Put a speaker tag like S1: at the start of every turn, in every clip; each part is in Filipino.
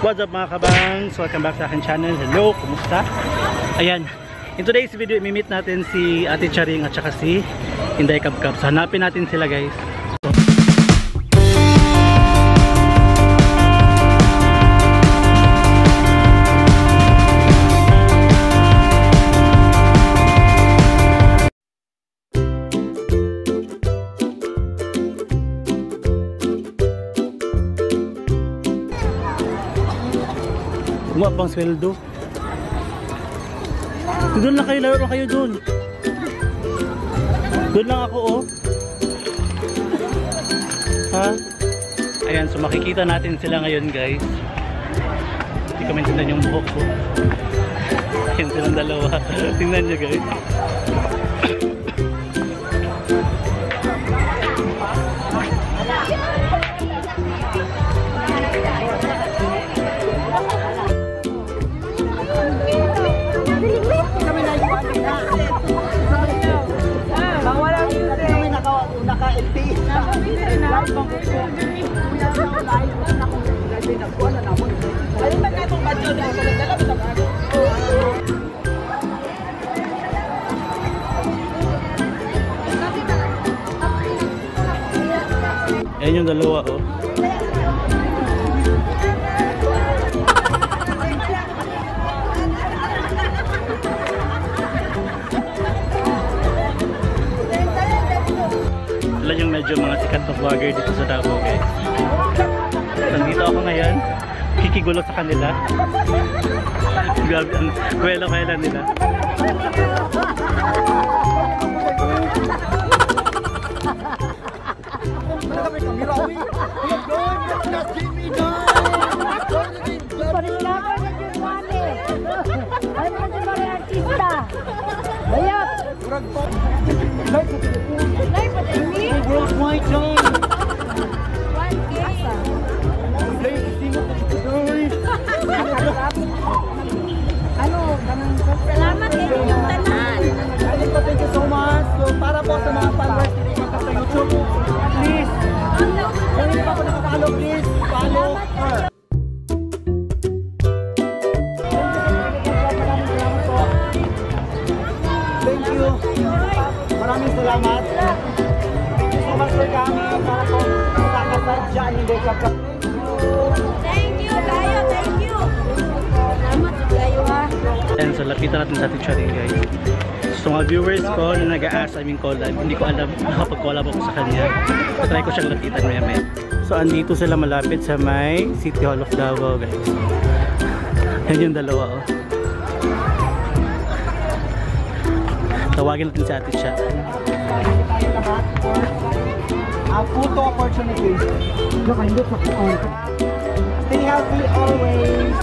S1: What's up mga kabangs? Welcome back sa akin channel. Hello, kumusta? Ayan, in today's video, imimit natin si Ate Charing at saka si Inday Kabkab. So hanapin natin sila guys. Kung pang sweldo. Doon lang kayo, laro kayo doon. Doon lang ako oh. Ha? Ayan, so makikita natin sila ngayon guys. Hindi ko maintindihan yung buhok ko. Ayan silang dalawa. Tingnan nyo guys. Ayan yung dalawa oh. Sila yung medyo mga sikat na vlogger dito sa Davao guys. Nandito ako ngayon, kikigulo sa kanila. Grabe ang kwela-kwela nila.
S2: Salamat kayo yung tanan.
S1: Thank you so much. So para po sa mga followers dito sa YouTube, please. Kung hindi pa po nakapalo, please follow her. Thank you. Maraming salamat. Thank you so much for coming. Para po sa Inday Kabkab.
S2: Thank you, Gayo. Thank you. Salamat, Gayo ha.
S1: And so lapitan natin sa Ate Charing guys. So mga viewers ko na nag-a-ask I mean call live, hindi ko alam nakapag-collab ako sa kanya. So try ko siyang lapitan maya. So andito sila malapit sa may City Hall of Davao guys. Yan yung dalawa oh. Tawagin natin si Ate Cha. Ang photo opportunity. Look, I look at stay healthy always.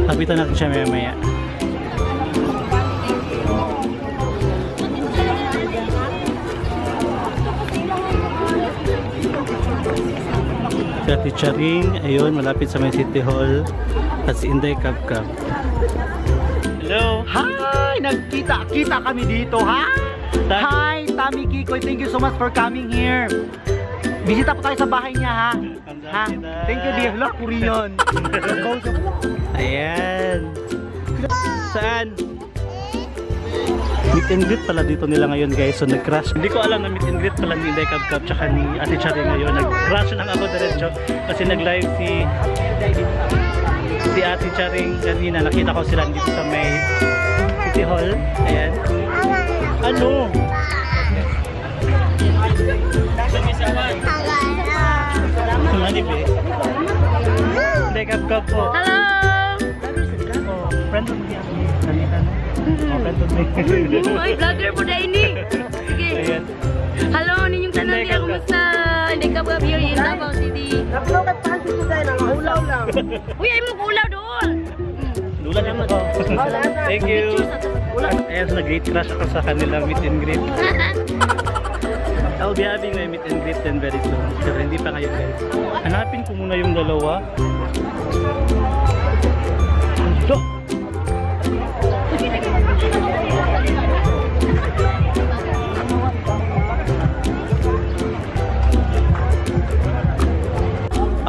S1: Lapitan natin siya maya. Si Ate Charing, ayun, malapit sa may City Hall. At si Inday Kabkab. Hello!
S3: Hi! Nagkita kami dito, ha? Hi, Tami Kikoy. Thank you so much for coming here. Bisita po tayo sa bahay niya, ha? Ha? Thank you, dear. Look, Korean.
S1: Ayan. Saan? Meet and greet pala dito nila ngayon guys. So nag-crash. Hindi ko alam na meet and greet pala ni Inday Kabkab tsaka ni Ate Charing ngayon. Nag-crash lang ako diretso. Kasi nag-live si Ate Charing kanina. Nakita ko sila dito sa may City Hall. Ayan. Ano? Manip eh. Inday Kabkab po.
S2: Hello!
S1: Oh, friend of me. Oh, friend of me.
S2: Ay, vlogger po na ini. Sige.
S1: Ayan.
S2: Hello, ninyong tanan niya. Kumusta? Inday Kabkab here in Davao City.
S3: Naglokad pa si Suday na ulaw lang.
S2: Uy, ay mo kulaw doon.
S1: Dulan naman ako. Thank you. Ayan, so nag-great crush ako sa kanila meet and greet. I'll be having my meet and greet then very soon. Pero hindi pa ngayon guys. Hanapin ko muna yung dalawa. So,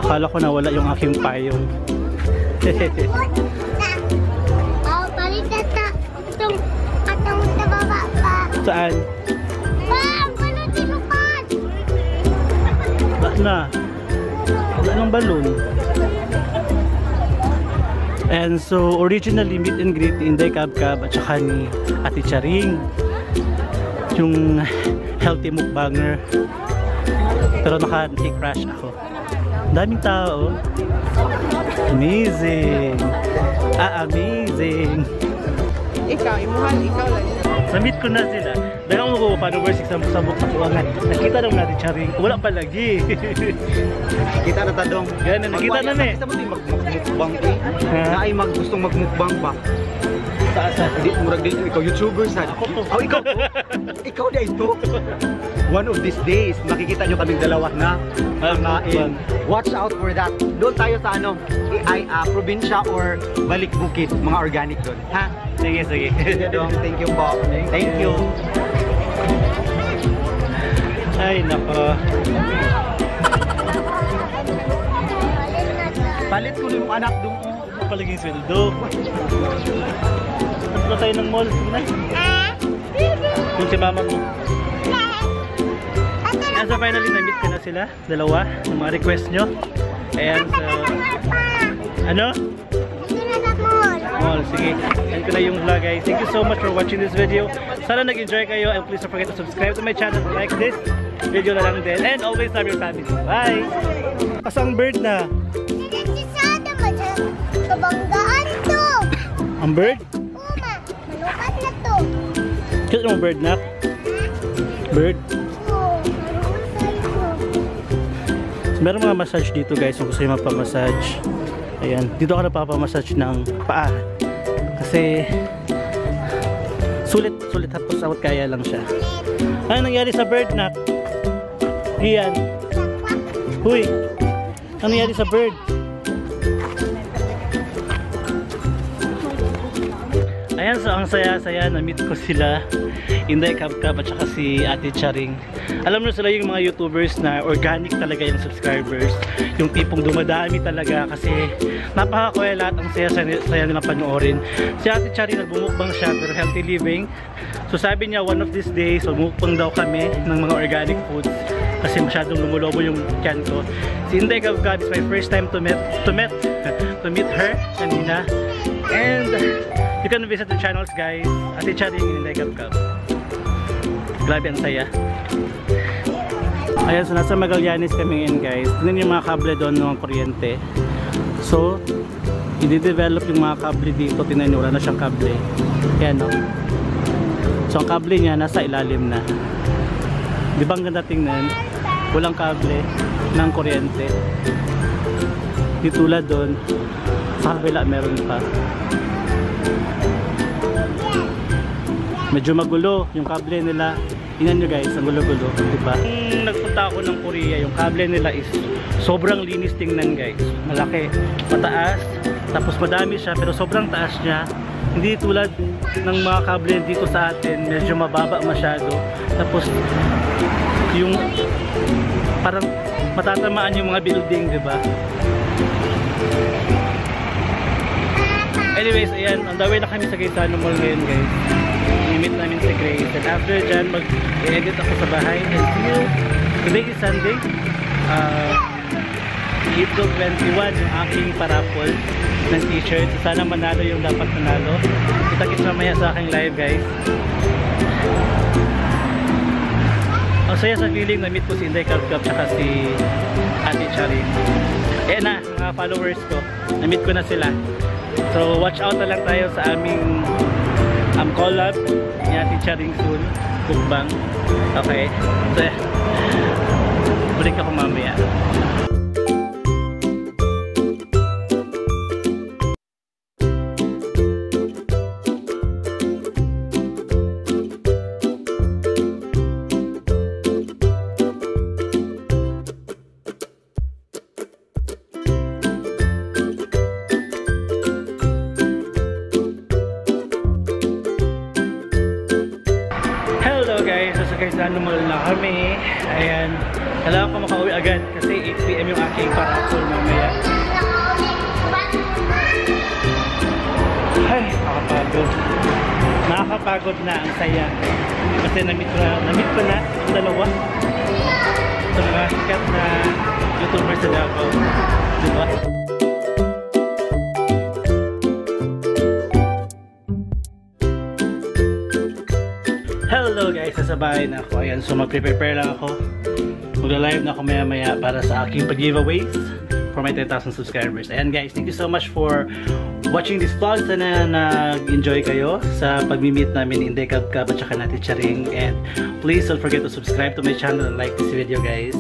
S1: Akala ko nawala yung aking payong.
S2: Oh, balik na ta. Atong sa baba pa.
S1: Saan?
S2: Bam! Balon tinupad!
S1: Wala na. Wala ng balon. And so, originally, meet and greet ni Inday Kabkab at saka ni Ate Charing. Yung healthy mukbanger. Pero naka-crash ako. Daming tao. Amazing! Amazing!
S4: Ikaw, imuhan, ikaw lang.
S1: Na-meet ko na sila. Dahil ako mag-uwa followers, sabok sa kuwangan. Nakita lang natin, Charing. Wala pa lagi.
S3: Kita na tadong.
S1: Ganun, nakita na na eh.
S3: Kita mo din magmukbang eh. Na ay gustong magmukbang ba?
S1: Saan?
S3: Hindi, murag din. Ikaw YouTuber sa.
S1: Ako to.
S3: Oh, ikaw to? Ikaw na ito. One of these days, makikita nyo kaming dalawa na kamain. Watch out for that. Doon tayo sa ano, probinsya or balik bukid, mga organic doon. Ha?
S1: Sige, sige.
S3: Thank you po. Thank you.
S1: Ay, nako.
S3: Palit ko yung anak doon.
S1: Palaging sweldo. Punta tayo ng mall. Sige na. Yung si mama mo. And so finally, na-meet ko na sila. Dalawa. Yung mga request nyo. Ayan, so... Ano? Mall. Sige. Yan ko na yung vlog, guys. Thank you so much for watching this video. Sana nag-enjoy kayo. And please don't forget to subscribe to my channel. Like this video na lang din. And always love your family. Bye! Asang bird na?
S2: Kabanggaan to!
S1: Ang bird?
S2: Uma, manukat na to.
S1: Kaya mo bird na? Bird?
S2: Oo, marunong ito.
S1: Meron mga massage dito, guys. Kung gusto nyo magpamassage. Ayan. Dito ako napapamassage ng paa. Kasi sulit hapos out kaya lang siya. Ano nangyari sa bird na? Iyan. Huy. Ano nangyari sa bird? Ayan, so ang saya-saya, na-meet ko sila, Inday Kabkab at saka si Ate Charing. Alam mo sila yung mga YouTubers na organic talaga yung subscribers, yung tipong dumadami talaga kasi napaka-kuya lahat, ang saya nilang panoorin. Si Ate Charing nagbumukbang siya pero healthy living. So sabi niya one of these days, magmukbang daw kami ng mga organic foods kasi masyadong lumulobo yung tiyan ko. Si Inday Kabkab is my first time to meet her kanina. And you can visit the channels, guys. Ate Charing and Inday Kabkab. Grabe ang saya. Ayan, so nasa Magallanes kami ngayon, guys. Tignan yung mga kable doon ng kuryente. So, i-develop yung mga kable dito. Tignan nyo, wala na siyang kable. Ayan, no? So, ang kable niya nasa ilalim na. Di ba ang ganda tingnan? Walang kable ng kuryente. Di tulad doon, sa kabila meron pa. Medyo magulo yung kable nila. Tingnan nyo, guys, ang gulo-gulo, diba? Nung nagpunta ako ng Korea, yung kable nila is sobrang linis tingnan, guys. Malaki, mataas, tapos madami siya pero sobrang taas niya. Hindi tulad ng mga kable dito sa atin, medyo mababa masyado. Tapos yung parang matatamaan yung mga building, diba? Anyways, ayan, on the way na kami sa Gaetano Mall ngayon, guys. I-meet namin si Grace. And after dyan, mag-edit ako sa bahay. And see you. Today is Sunday. April 21, yung aking parapol ng t-shirt. So, sana manalo yung dapat manalo. Kita-kits mamaya sa aking live, guys. Ang saya sa feeling na meet ko si Inday Kabkab tsaka si Ate Charing. Ayan na, mga followers ko. Na-meet ko na sila. So, watch out na lang tayo sa aming collab ni Ate Charing soon. Mukbang. Okay. So, balik ako mamaya. Sa Gaetano Mall na kami. Ayan. Kailangan ko makauwi agad kasi 8 PM yung aking paratul mamaya. Ay, nakakapagod. Nakakapagod na, ang saya. Kasi na-meet ko na ang dalawa. Ito mga sikat na YouTuber sa Davao. Diba? Hello guys, nasa bahay na ako. Ayan, so mag-prepare lang ako. Magla-live na ako maya-maya para sa aking pag-giveaways for my 10,000 subscribers. Ayan guys, thank you so much for watching this vlog. Sana nag-enjoy kayo sa pag-meet namin in Dekab Kab at saka natin Charing. And please don't forget to subscribe to my channel and like this video guys.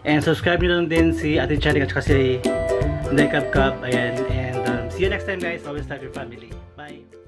S1: And subscribe nyo lang din si Ate Charing at saka si Dekab Kab. Ayan, and see you next time guys. Always love your family. Bye!